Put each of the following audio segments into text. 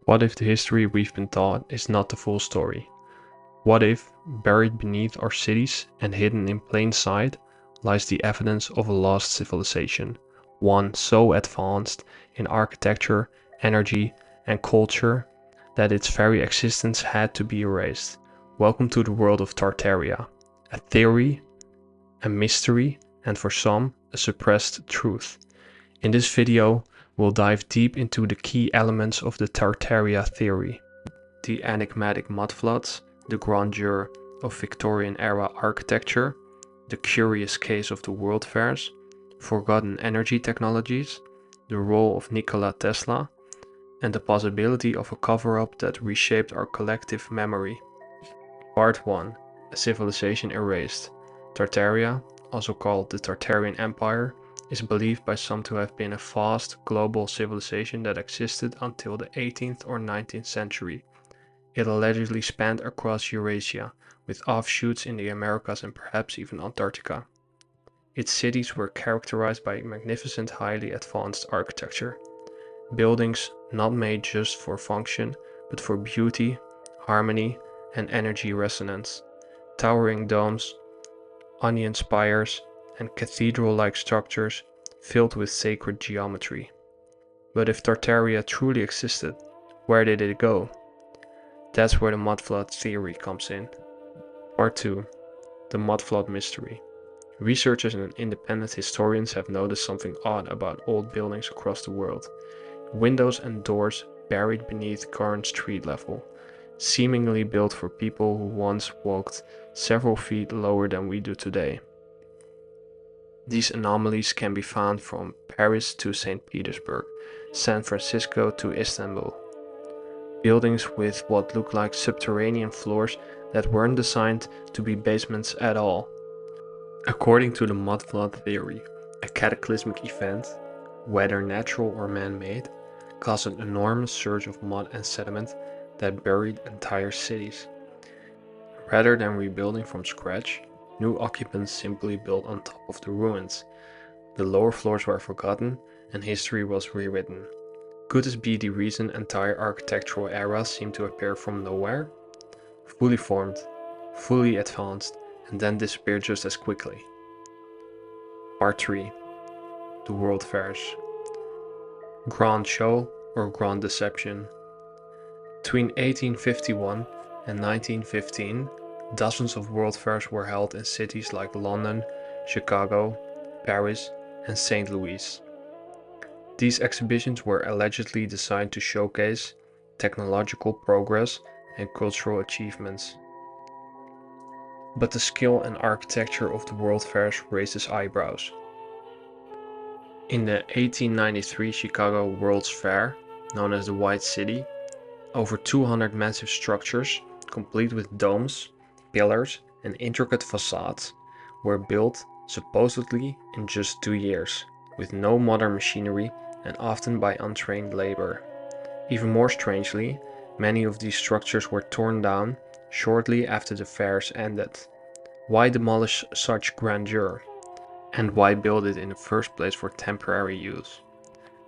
What if the history we've been taught is not the full story? What if, buried beneath our cities and hidden in plain sight, lies the evidence of a lost civilization, one so advanced in architecture, energy, and culture that its very existence had to be erased? Welcome to the world of Tartaria, a theory, a mystery, and for some, a suppressed truth. In this video, we'll dive deep into the key elements of the Tartaria theory. The enigmatic mudfloods, the grandeur of Victorian-era architecture, the curious case of the world fairs, forgotten energy technologies, the role of Nikola Tesla, and the possibility of a cover-up that reshaped our collective memory. Part 1. A civilization erased. Tartaria, also called the Tartarian Empire, is believed by some to have been a vast global civilization that existed until the 18th or 19th century. It allegedly spanned across Eurasia, with offshoots in the Americas and perhaps even Antarctica. Its cities were characterized by magnificent, highly advanced architecture. Buildings not made just for function, but for beauty, harmony, and energy resonance. Towering domes, onion spires, and cathedral-like structures filled with sacred geometry. But if Tartaria truly existed, where did it go? That's where the mudflood theory comes in. Part 2. The mudflood mystery. Researchers and independent historians have noticed something odd about old buildings across the world. Windows and doors buried beneath current street level, seemingly built for people who once walked several feet lower than we do today. These anomalies can be found from Paris to St. Petersburg, San Francisco to Istanbul. Buildings with what look like subterranean floors that weren't designed to be basements at all. According to the mudflood theory, a cataclysmic event, whether natural or man-made, caused an enormous surge of mud and sediment that buried entire cities. Rather than rebuilding from scratch, new occupants simply built on top of the ruins. The lower floors were forgotten and history was rewritten. Could this be the reason entire architectural eras seem to appear from nowhere? Fully formed, fully advanced, and then disappear just as quickly. Part 3. The World Fairs. Grand Show or Grand Deception. Between 1851 and 1915, dozens of world fairs were held in cities like London, Chicago, Paris, and St. Louis. These exhibitions were allegedly designed to showcase technological progress and cultural achievements. But the skill and architecture of the world fairs raises eyebrows. In the 1893 Chicago World's Fair, known as the White City, over 200 massive structures, complete with domes, pillars, and intricate facades, were built supposedly in just 2 years, with no modern machinery and often by untrained labor. Even more strangely, many of these structures were torn down shortly after the fairs ended. Why demolish such grandeur? And why build it in the first place for temporary use?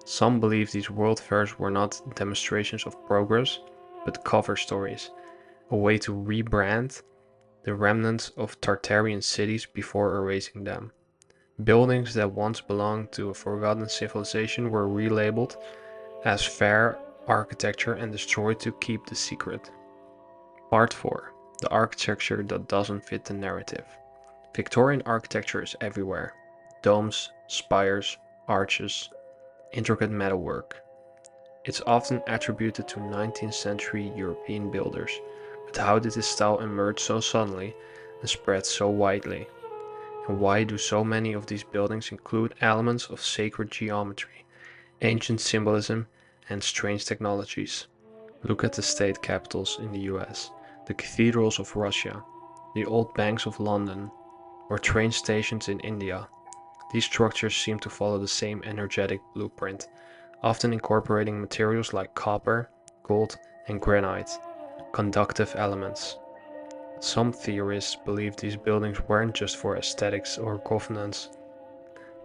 Some believe these world fairs were not demonstrations of progress, but cover stories, a way to rebrand the remnants of Tartarian cities before erasing them. Buildings that once belonged to a forgotten civilization were relabeled as fair architecture and destroyed to keep the secret. Part 4. The architecture that doesn't fit the narrative. Victorian architecture is everywhere. Domes, spires, arches, intricate metalwork. It's often attributed to 19th century European builders, but how did this style emerge so suddenly and spread so widely? And why do so many of these buildings include elements of sacred geometry, ancient symbolism, and strange technologies? Look at the state capitals in the US, the cathedrals of Russia, the old banks of London, or train stations in India. These structures seem to follow the same energetic blueprint, often incorporating materials like copper, gold, and granite, conductive elements. Some theorists believe these buildings weren't just for aesthetics or governance.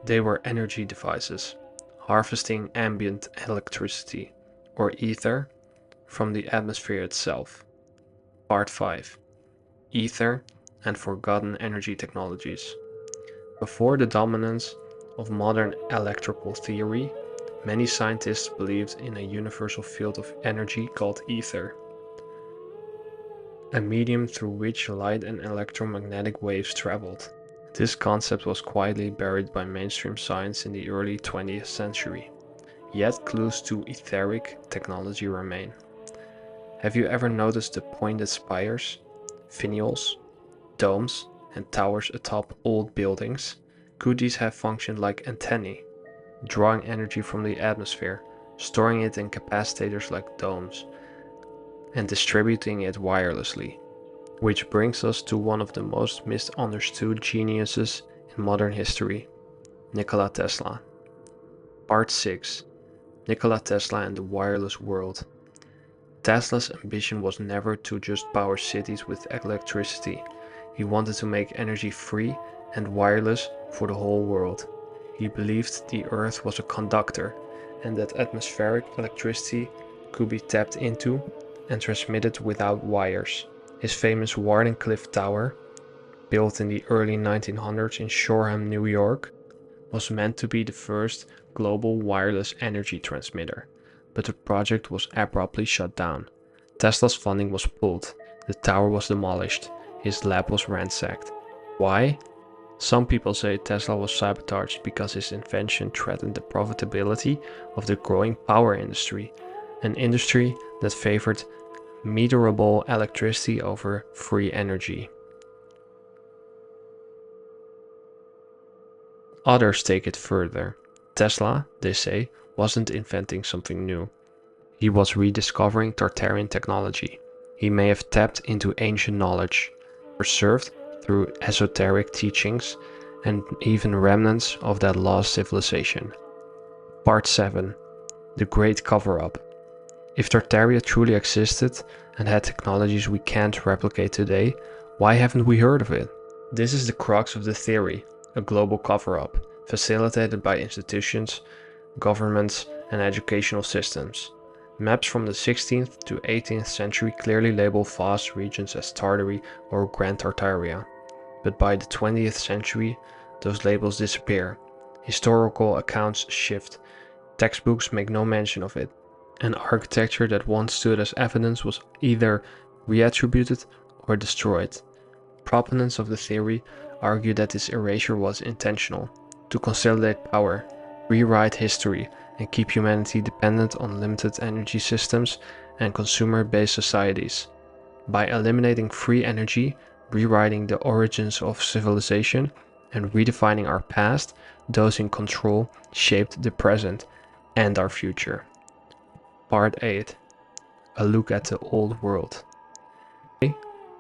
They were energy devices, harvesting ambient electricity, or ether, from the atmosphere itself. Part 5. Aether and Forgotten Energy Technologies. Before the dominance of modern electrical theory, many scientists believed in a universal field of energy called ether, a medium through which light and electromagnetic waves traveled. This concept was quietly buried by mainstream science in the early 20th century, yet clues to etheric technology remain. Have you ever noticed the pointed spires, finials, domes, and towers atop old buildings? Could these have functioned like antennae, drawing energy from the atmosphere, storing it in capacitors like domes, and distributing it wirelessly? Which brings us to one of the most misunderstood geniuses in modern history, Nikola Tesla. Part 6. Nikola Tesla and the Wireless World. Tesla's ambition was never to just power cities with electricity. He wanted to make energy free and wireless for the whole world. He believed the Earth was a conductor and that atmospheric electricity could be tapped into and transmitted without wires. His famous Wardenclyffe Tower, built in the early 1900s in Shoreham, New York, was meant to be the first global wireless energy transmitter, but the project was abruptly shut down. Tesla's funding was pulled, the tower was demolished, his lab was ransacked. Why? Some people say Tesla was sabotaged because his invention threatened the profitability of the growing power industry, an industry that favored meterable electricity over free energy. Others take it further. Tesla, they say, wasn't inventing something new. He was rediscovering Tartarian technology. He may have tapped into ancient knowledge, preserved through esoteric teachings, and even remnants of that lost civilization. Part 7. The Great Cover-Up. If Tartaria truly existed and had technologies we can't replicate today, why haven't we heard of it? This is the crux of the theory, a global cover-up, facilitated by institutions, governments, and educational systems. Maps from the 16th to 18th century clearly label vast regions as Tartary or Grand Tartaria, but by the 20th century, those labels disappear. Historical accounts shift, textbooks make no mention of it, and architecture that once stood as evidence was either reattributed or destroyed. Proponents of the theory argue that this erasure was intentional, to consolidate power, rewrite history, and keep humanity dependent on limited energy systems and consumer-based societies. By eliminating free energy, rewriting the origins of civilization, and redefining our past, those in control shaped the present and our future. Part 8. A look at the old world.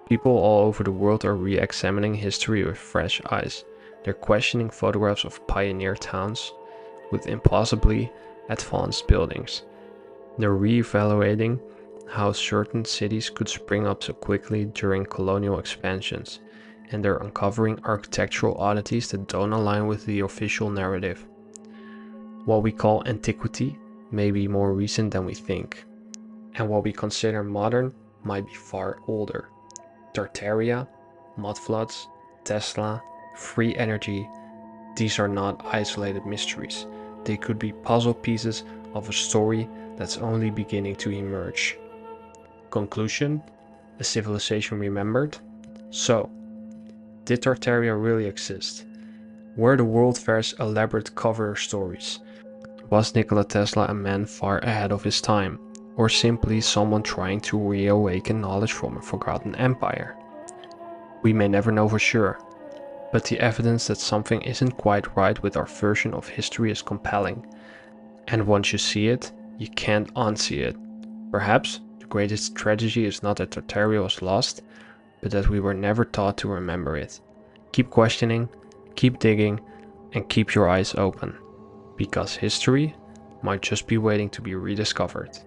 People all over the world are re-examining history with fresh eyes. They're questioning photographs of pioneer towns with impossibly advanced buildings. They're re-evaluating how certain cities could spring up so quickly during colonial expansions, and they're uncovering architectural oddities that don't align with the official narrative. What we call antiquity may be more recent than we think, and what we consider modern might be far older. Tartaria, Mudfloods, Tesla, free energy, these are not isolated mysteries. They could be puzzle pieces of a story that's only beginning to emerge. Conclusion: a civilization remembered? So, did Tartaria really exist? Were the World Fair's elaborate cover stories? Was Nikola Tesla a man far ahead of his time, or simply someone trying to reawaken knowledge from a forgotten empire? We may never know for sure, but the evidence that something isn't quite right with our version of history is compelling, and once you see it, you can't unsee it. Perhaps the greatest tragedy is not that Tartaria was lost, but that we were never taught to remember it. Keep questioning, keep digging, and keep your eyes open, because history might just be waiting to be rediscovered.